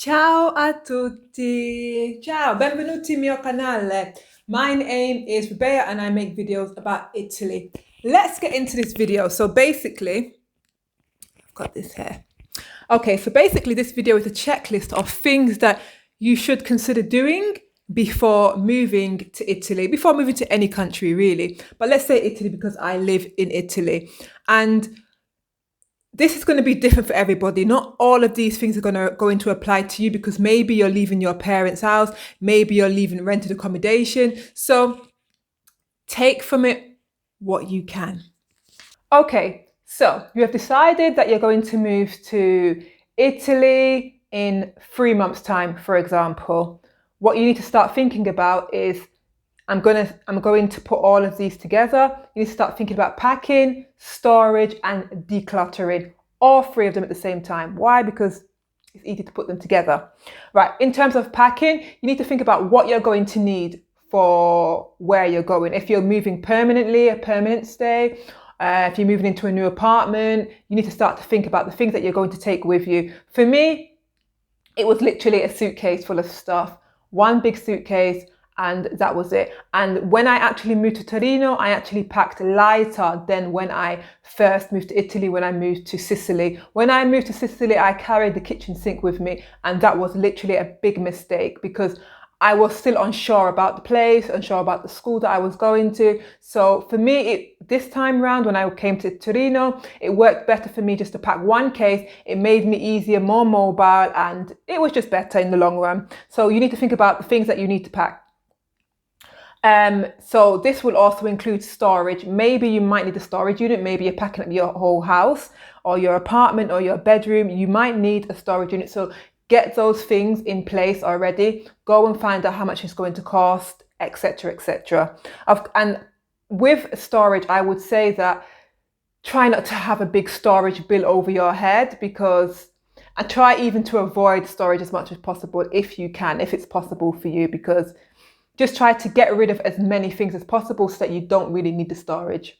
Ciao a tutti! Ciao, benvenuti al mio canale. My name is Rebecca and I make videos about Italy. Let's get into this video. So basically, I've got this here. Okay, so basically this video is a checklist of things that you should consider doing before moving to Italy, before moving to any country really. But let's say Italy because I live in Italy. And this is going to be different for everybody. Not all of these things are going to apply to you because maybe you're leaving your parents' house, maybe you're leaving rented accommodation. So take from it what you can. Okay, so you have decided that you're going to move to Italy in 3 months' time, for example. What you need to start thinking about is I'm going to put all of these together. You need to start thinking about packing, storage, and decluttering. All three of them at the same time. Why? Because it's easy to put them together. Right, in terms of packing, you need to think about what you're going to need for where you're going. If you're moving permanently, a permanent stay, if you're moving into a new apartment, you need to start to think about the things that you're going to take with you. For me, it was literally a suitcase full of stuff, one big suitcase, and that was it. And when I actually moved to Torino, I actually packed lighter than when I first moved to Italy, when I moved to Sicily. When I moved to Sicily, I carried the kitchen sink with me, and that was literally a big mistake because I was still unsure about the place, unsure about the school that I was going to. So for me, this time round, when I came to Torino, it worked better for me just to pack one case. It made me easier, more mobile, and it was just better in the long run. So you need to think about the things that you need to pack. So this will also include storage. Maybe you might need a storage unit. Maybe you're packing up your whole house or your apartment or your bedroom. You might need a storage unit. So get those things in place already. Go and find out how much it's going to cost, etc., etc. And with storage, I would say that try not to have a big storage bill over your head and try even to avoid storage as much as possible if you can, if it's possible for you, because just try to get rid of as many things as possible so that you don't really need the storage.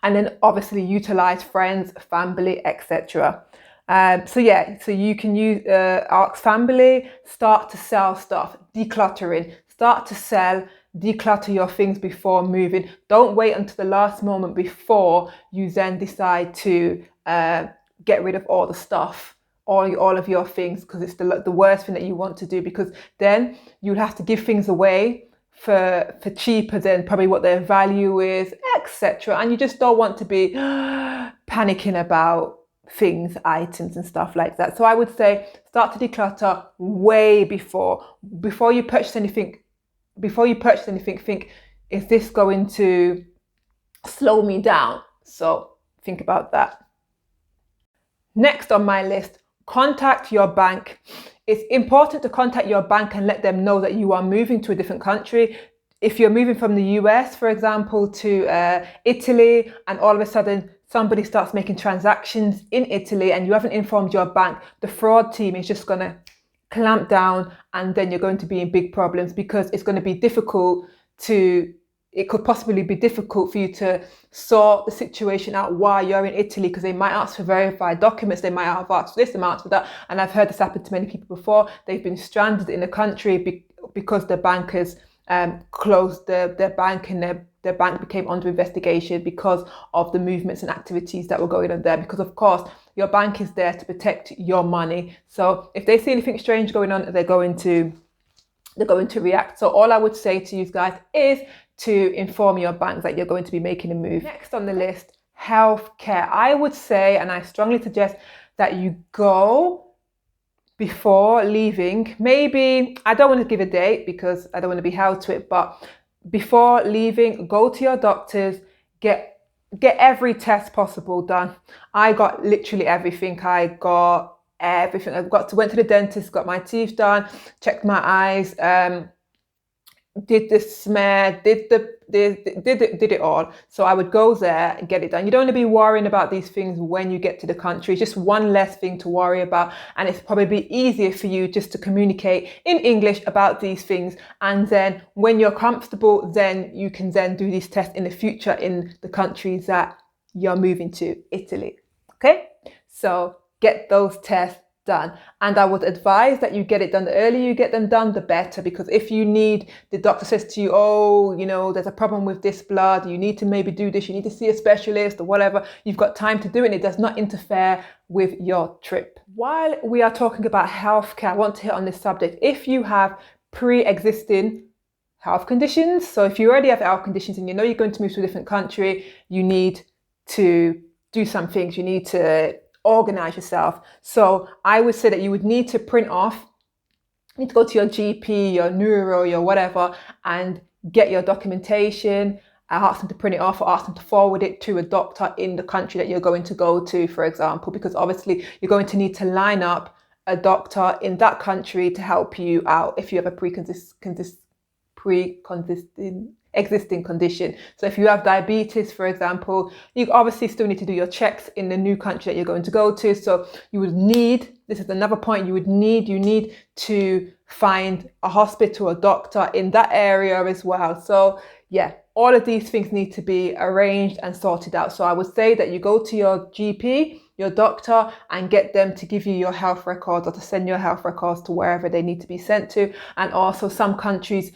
And then obviously utilize friends, family, etc. So you can ask family, start to sell stuff, decluttering, start to sell, declutter your things before moving. Don't wait until the last moment before you then decide to get rid of all the stuff, all of your things, because it's the worst thing that you want to do, because then you'll have to give things away for cheaper than probably what their value is, etc. And you just don't want to be panicking about things, items and stuff like that. So I would say start to declutter way before you purchase anything. Before you purchase anything, think, is this going to slow me down? So think about that. Next on my list, contact your bank. It's important to contact your bank and let them know that you are moving to a different country. If you're moving from the US, for example, to Italy, and all of a sudden somebody starts making transactions in Italy and you haven't informed your bank, the fraud team is just going to clamp down, and then you're going to be in big problems because it's going to be it could possibly be difficult for you to sort the situation out while you're in Italy, because they might ask for verified documents, they might have asked for this, they might ask for that. And I've heard this happen to many people before. They've been stranded in the country because the bankers closed their bank, and their bank became under investigation because of the movements and activities that were going on there. Because of course, your bank is there to protect your money. So if they see anything strange going on, they're going to react. So all I would say to you guys is to inform your bank that you're going to be making a move. Next on the list, healthcare. I would say, and I strongly suggest that you go before leaving. Maybe, I don't want to give a date because I don't want to be held to it, but before leaving, go to your doctors, get every test possible done. I got literally everything. I went to the dentist, got my teeth done, checked my eyes, did the smear, did it all. So I would go there and get it done. You don't want to be worrying about these things when you get to the country. It's just one less thing to worry about, and it's probably easier for you just to communicate in English about these things. And then when you're comfortable, then you can then do these tests in the future in the countries that you're moving to, Italy. Okay, so get those tests done. And I would advise that you get it done. The earlier you get them done, the better, because if you need, the doctor says to you, oh, there's a problem with this blood, you need to maybe do this, you need to see a specialist or whatever, you've got time to do it and it does not interfere with your trip. While we are talking about healthcare, I want to hit on this subject. If you have pre-existing health conditions, so if you already have health conditions and you're going to move to a different country, you need to do some things. You need to organize yourself. So I would say that you would need to print off, you need to go to your GP, your neuro, your whatever, and get your documentation. Ask them to print it off or ask them to forward it to a doctor in the country that you're going to go to, for example, because obviously you're going to need to line up a doctor in that country to help you out if you have a existing condition. So if you have diabetes, for example, you obviously still need to do your checks in the new country that you're going to go to. So you would need, this is another point, you need to find a hospital, a doctor in that area as well. So yeah, all of these things need to be arranged and sorted out. So I would say that you go to your GP, your doctor, and get them to give you your health records or to send your health records to wherever they need to be sent to. And also some countries,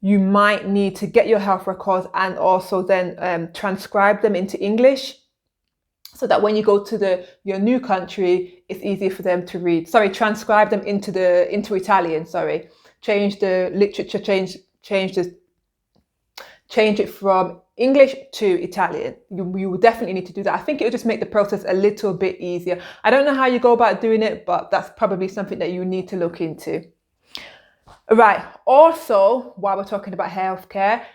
you might need to get your health records and also then transcribe them into English, so that when you go to your new country, it's easier for them to read. Sorry, transcribe them into Italian. Sorry, change the literature, change it from English to Italian. You will definitely need to do that. I think it will just make the process a little bit easier. I don't know how you go about doing it, but that's probably something that you need to look into. Right, also, while we're talking about healthcare,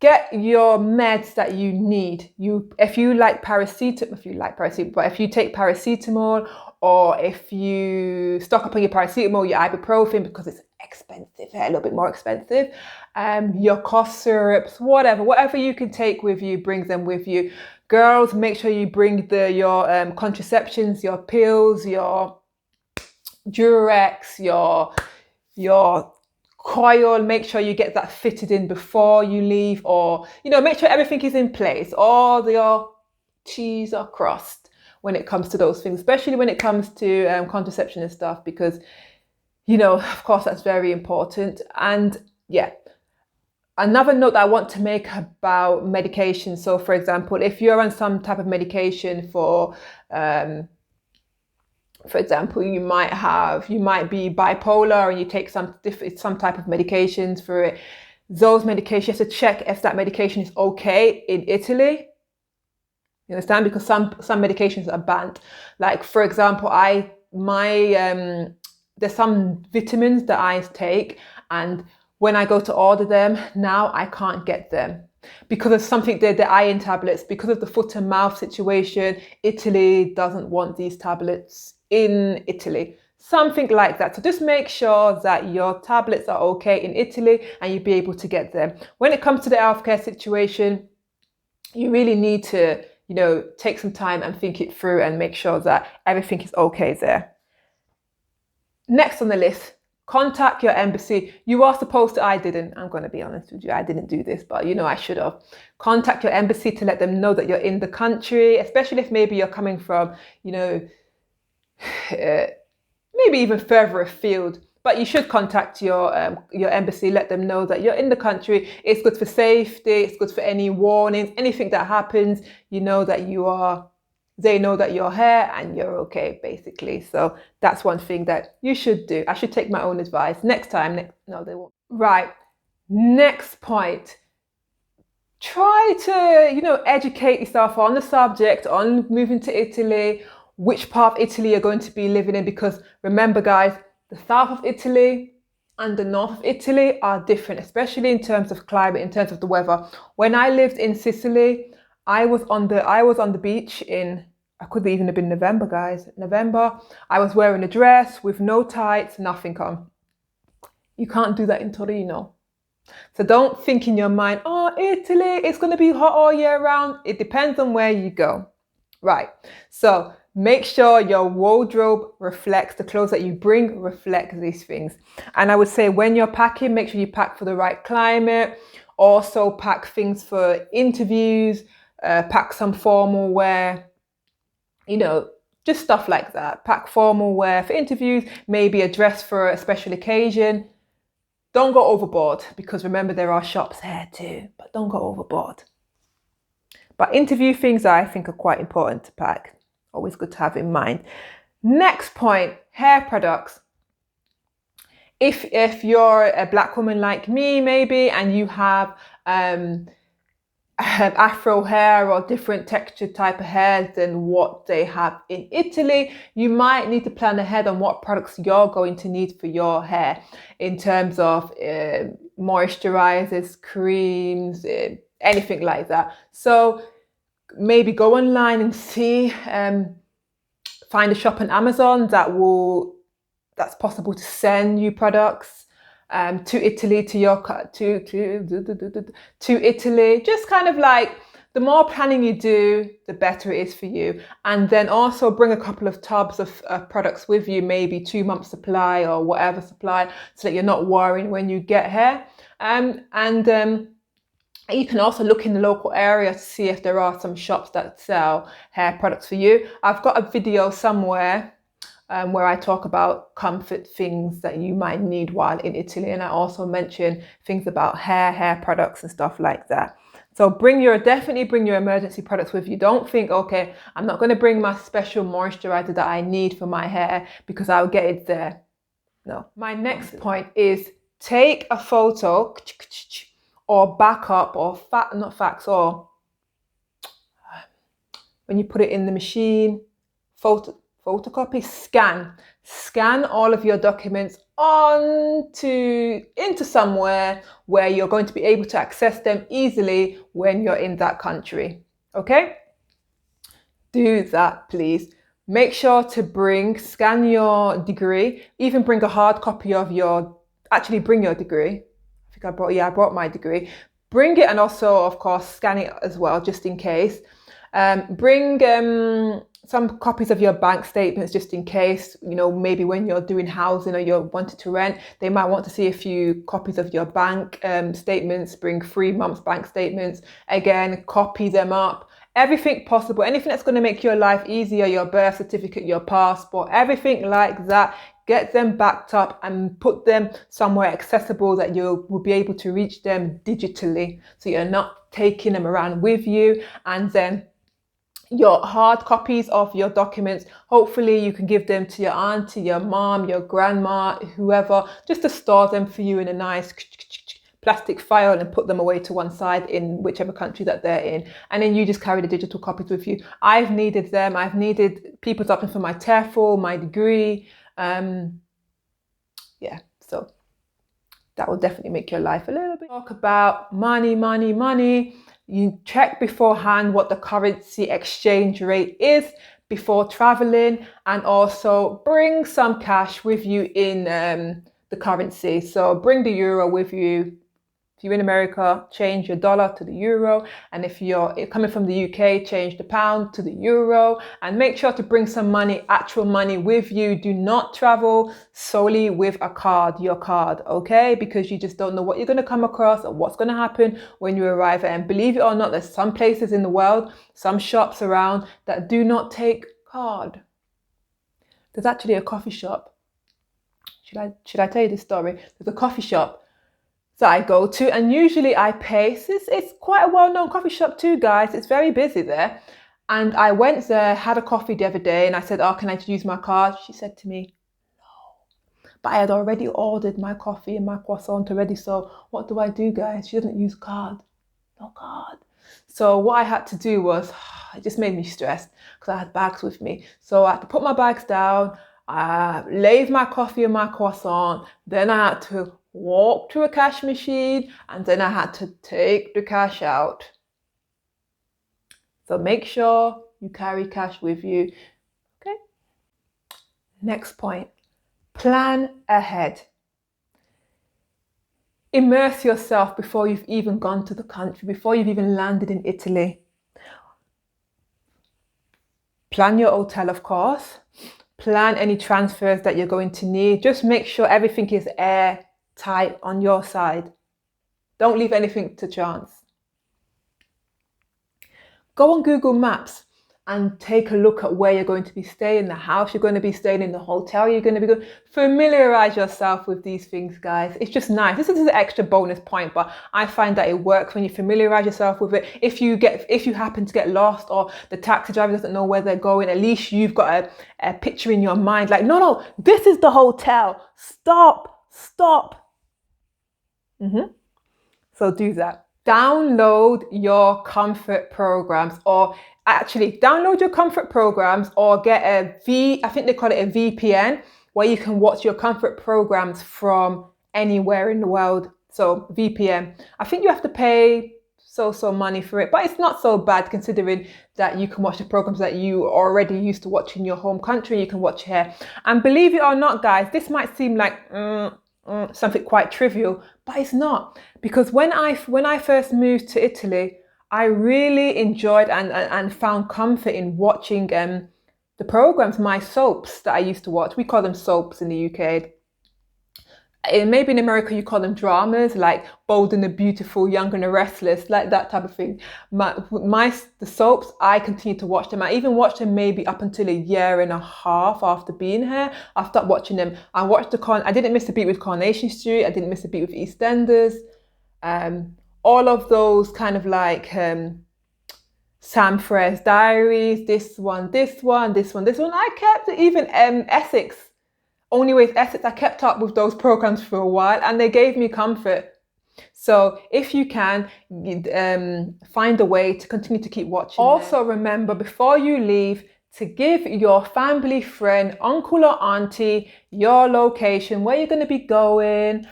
get your meds that you need. If you take paracetamol, or if you stock up on your paracetamol, your ibuprofen, because it's expensive, a little bit more expensive, your cough syrups, whatever you can take with you, bring them with you. Girls, make sure you bring your contraceptions, your pills, your Durex, your coil. Make sure you get that fitted in before you leave, or make sure everything is in place, all your T's are crossed when it comes to those things, especially when it comes to contraception and stuff, because of course that's very important. And yeah, another note that I want to make about medication. So for example, if you're on some type of medication for example, you might be bipolar and you take some type of medications for it. Those medications, you have to check if that medication is okay in Italy. You understand? Because some medications are banned. Like for example, there's some vitamins that I take, and when I go to order them now, I can't get them because of something, the iron tablets, because of the foot and mouth situation. Italy doesn't want these tablets in Italy, something like that. So just make sure that your tablets are okay in Italy and you'll be able to get them. When it comes to the healthcare situation, you really need to, take some time and think it through and make sure that everything is okay there. Next on the list, contact your embassy. You are supposed to, I'm going to be honest with you, I didn't do this, but I should have. Contact your embassy to let them know that you're in the country, especially if maybe you're coming from, maybe even further afield. But you should contact your embassy, let them know that you're in the country. It's good for safety, it's good for any warnings, anything that happens, they know that you're here and you're okay, basically. So that's one thing that you should do. I should take my own advice. Next time, no, they won't. Right, next point. Try to, educate yourself on the subject, on moving to Italy, which part of Italy you're going to be living in, because remember guys, the south of Italy and the north of Italy are different, especially in terms of climate, in terms of the weather. When I lived in Sicily, I was on the beach I could even have been November, guys. November. I was wearing a dress with no tights, nothing on. You can't do that in Torino. So don't think in your mind, oh, Italy, it's going to be hot all year round. It depends on where you go. Right. So make sure your wardrobe reflects, the clothes that you bring reflect these things. And I would say when you're packing, make sure you pack for the right climate. Also pack things for interviews, pack some formal wear. Just stuff like that. Pack formal wear for interviews, maybe a dress for a special occasion. Don't go overboard, because remember, there are shops here too, but don't go overboard. But interview things I think are quite important to pack. Always good to have in mind. Next point, hair products. If you're a black woman like me, maybe, and you have afro hair or different texture type of hair than what they have in Italy, you might need to plan ahead on what products you're going to need for your hair in terms of moisturizers, creams, anything like that. So maybe go online and see, find a shop on Amazon that's possible to send you products to Italy, to Italy. Just kind of like, the more planning you do, the better it is for you. And then also bring a couple of tubs of products with you, maybe 2 months supply or whatever supply, so that you're not worrying when you get here. You can also look in the local area to see if there are some shops that sell hair products for you. I've got a video somewhere where I talk about comfort things that you might need while in Italy. And I also mention things about hair products and stuff like that. So definitely bring your emergency products with you. Don't think, okay, I'm not going to bring my special moisturizer that I need for my hair because I'll get it there. No. My next point is take a photo or backup or or when you put it in the machine, photocopy, scan all of your documents into somewhere where you're going to be able to access them easily when you're in that country. Okay? Do that, please. Make sure to scan your degree, even bring a hard copy of bring your degree. I brought my degree. Bring it, and also, of course, scan it as well, just in case. Bring some copies of your bank statements, just in case, maybe when you're doing housing or you're wanting to rent, they might want to see a few copies of your bank statements. Bring 3 months bank statements. Again, copy them up. Everything possible, anything that's going to make your life easier, your birth certificate, your passport, everything like that. Get them backed up and put them somewhere accessible that you will be able to reach them digitally. So you're not taking them around with you. And then your hard copies of your documents, hopefully you can give them to your auntie, your mom, your grandma, whoever, just to store them for you in a nice plastic file and put them away to one side in whichever country that they're in. And then you just carry the digital copies with you. I've needed them. I've needed people's documents for my TEFL, my degree. So that will definitely make your life a little bit. Talk about money. You check beforehand what the currency exchange rate is before traveling, and also bring some cash with you in the currency. So bring the euro with you. If you're in America, change your dollar to the euro. And if you're coming from the UK, change the pound to the euro. And make sure to bring some money, actual money with you. Do not travel solely with your card, okay? Because you just don't know what you're going to come across or what's going to happen when you arrive. And believe it or not, there's some places in the world, some shops around that do not take card. There's actually a coffee shop. Should I tell you this story? There's a coffee shop that I go to, and usually I pay. It's quite a well-known coffee shop too, guys. It's very busy there. And I went there, had a coffee the other day, and I said, can I use my card? She said to me, no. But I had already ordered my coffee and my croissant already, so what do I do, guys? She doesn't use card. No card. So what I had to do was, it just made me stressed because I had bags with me. So I had to put my bags down, leave my coffee and my croissant, then I had to walk to a cash machine, and then I had to take the cash out. So make sure you carry cash with you. Okay. Next point, plan ahead. Immerse yourself before you've even gone to the country, before you've even landed in Italy. Plan your hotel, of course. Plan any transfers that you're going to need. Just make sure everything is airtight on your side. Don't leave anything to chance. Go on Google Maps and take a look at where you're going to be staying, the house you're going to be staying in, the hotel you're going to be going. Familiarize yourself with these things, guys. It's just nice. This is an extra bonus point, but I find that it works when you familiarize yourself with it. If you happen to get lost or the taxi driver doesn't know where they're going, at least you've got a picture in your mind like, no, this is the hotel. Stop. So do that. Download your comfort programs, or actually download your comfort programs, or get I think they call it a VPN, where you can watch your comfort programs from anywhere in the world. So VPN. I think you have to pay so money for it, but it's not so bad considering that you can watch the programs that you already used to watch in your home country. You can watch here. And believe it or not, guys, this might seem like something quite trivial, but it's not, because when I first moved to Italy, I really enjoyed and found comfort in watching the programs, my soaps that I used to watch. We call them soaps in the UK. Maybe in America you call them dramas, like Bold and the Beautiful, Young and the Restless, like that type of thing. The soaps, I continue to watch them. I even watched them maybe up until a year and a half after being here. I stopped watching them. I watched I didn't miss a beat with Coronation Street. I didn't miss a beat with EastEnders. All of those kind of like Sam Frere's Diaries, this one. I kept even Essex. Only Way is Essex, I kept up with those programs for a while and they gave me comfort. So if you can, find a way to continue to keep watching. Also remember, before you leave, to give your family, friend, uncle or auntie your location, where you're going to be going,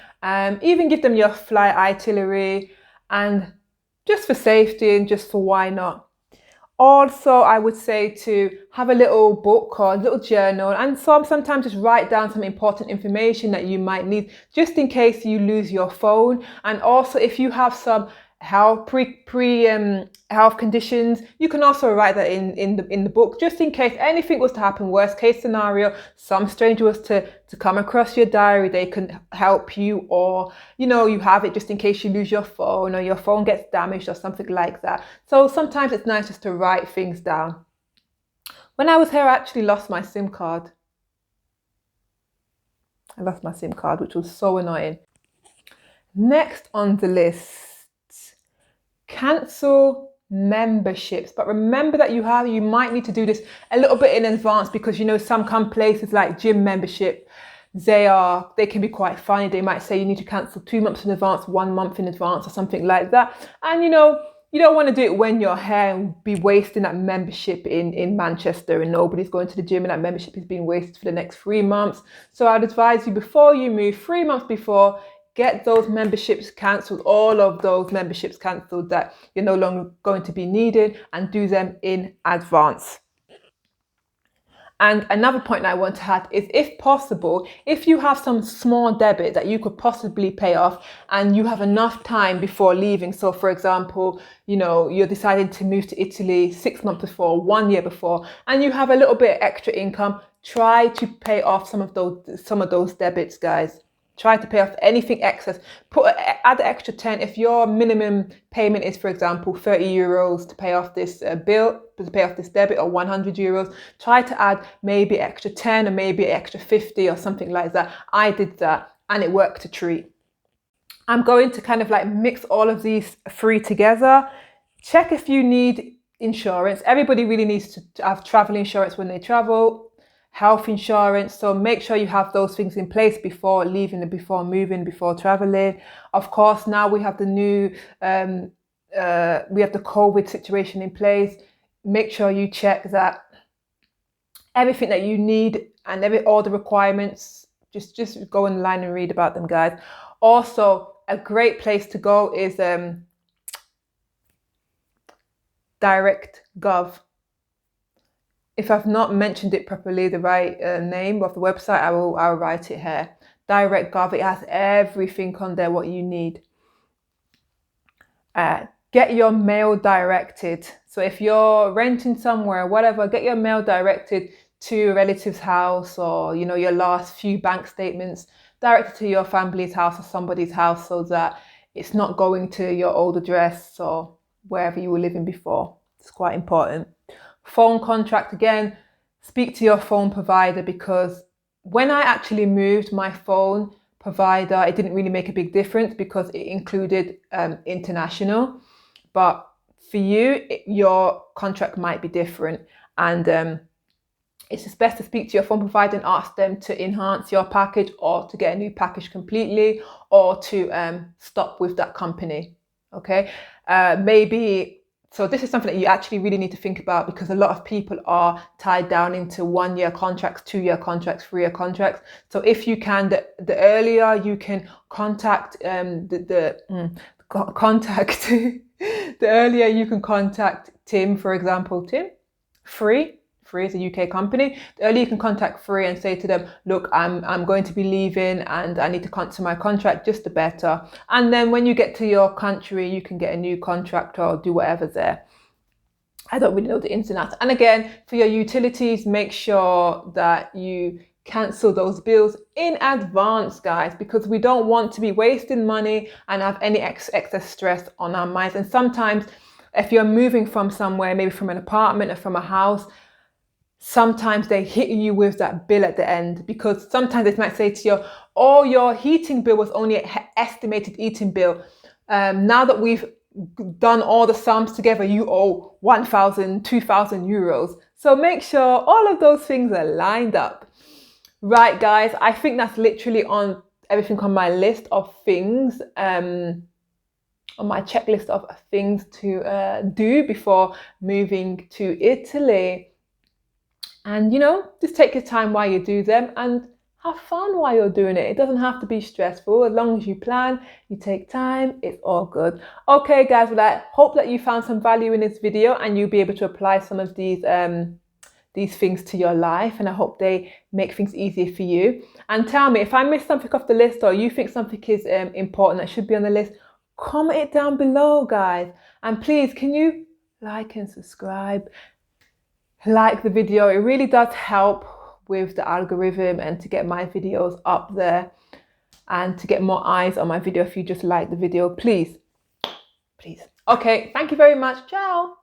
even give them your flight itinerary, and just for safety and just for why not. Also, I would say to have a little book or a little journal, and sometimes just write down some important information that you might need, just in case you lose your phone. And also, if you have some health health conditions, you can also write that in the book, just in case anything was to happen. Worst case scenario, some stranger was to come across your diary, they can help you, or you have it just in case you lose your phone or your phone gets damaged or something like that. So sometimes it's nice just to write things down. When I was here, I actually lost my SIM card. Which was so annoying. Next on the list, cancel memberships. But remember that you might need to do this a little bit in advance, because some places like gym membership, they can be quite funny. They might say you need to cancel 2 months in advance, 1 month in advance, or something like that. And you don't want to do it when you're here and be wasting that membership in Manchester and nobody's going to the gym and that membership is being wasted for the next 3 months. So I'd advise you, before you move, 3 months before, get those memberships cancelled, all of those memberships cancelled that you're no longer going to be needing, and do them in advance. And another point that I want to add is, if possible, if you have some small debit that you could possibly pay off and you have enough time before leaving. So for example, you're deciding to move to Italy 6 months before, 1 year before, and you have a little bit of extra income, try to pay off some of those debits, guys. Try to pay off anything excess. Add an extra 10. If your minimum payment is, for example, €30 to pay off this bill, to pay off this debit, or €100, try to add maybe extra 10 or maybe extra 50 or something like that. I did that and it worked a treat. I'm going to kind of like mix all of these three together. Check if you need insurance. Everybody really needs to have travel insurance when they travel. Health insurance, so make sure you have those things in place before leaving and before moving, before traveling. Of course, now we have the new we have the COVID situation in place. Make sure you check that everything that you need and all the requirements, just go online and read about them, guys. Also, a great place to go is Directgov. If I've not mentioned it properly, the right name of the website, I'll write it here. Directgov, it has everything on there what you need. Get your mail directed. So if you're renting somewhere, whatever, get your mail directed to a relative's house, or your last few bank statements directed to your family's house or somebody's house, so that it's not going to your old address or wherever you were living before. It's quite important. Phone contract, again, speak to your phone provider, because when I actually moved my phone provider, it didn't really make a big difference because it included international. But for you, your contract might be different, and it's just best to speak to your phone provider and ask them to enhance your package, or to get a new package completely, or to stop with that company. Okay, maybe. So this is something that you actually really need to think about, because a lot of people are tied down into 1-year contracts, 2-year contracts, 3-year contracts. So if you can, the earlier you can contact contact the earlier you can contact Tim, for example, Tim, Free is a UK company. The earlier you can contact Free and say to them, look, I'm going to be leaving and I need to cancel my contract, just the better. And then when you get to your country, you can get a new contract or do whatever's there. I don't really know the ins and outs. And again, for your utilities, make sure that you cancel those bills in advance, guys, because we don't want to be wasting money and have any excess stress on our minds. And sometimes if you're moving from somewhere, maybe from an apartment or from a house, sometimes they hit you with that bill at the end, because sometimes they might say to you, oh, your heating bill was only an estimated heating bill. Now that we've done all the sums together, you owe 1,000, 2,000 euros. So make sure all of those things are lined up. Right, guys, I think that's literally on everything on my list of things, on my checklist of things to do before moving to Italy. And, just take your time while you do them and have fun while you're doing it. It doesn't have to be stressful. As long as you plan, you take time, it's all good. Okay, guys, well, I hope that you found some value in this video and you'll be able to apply some of these things to your life. And I hope they make things easier for you. And tell me, if I missed something off the list or you think something is important that should be on the list, comment it down below, guys. And please, can you like and subscribe? Like the video, it really does help with the algorithm and to get my videos up there and to get more eyes on my video. If you just like the video, please. Okay, thank you very much. Ciao.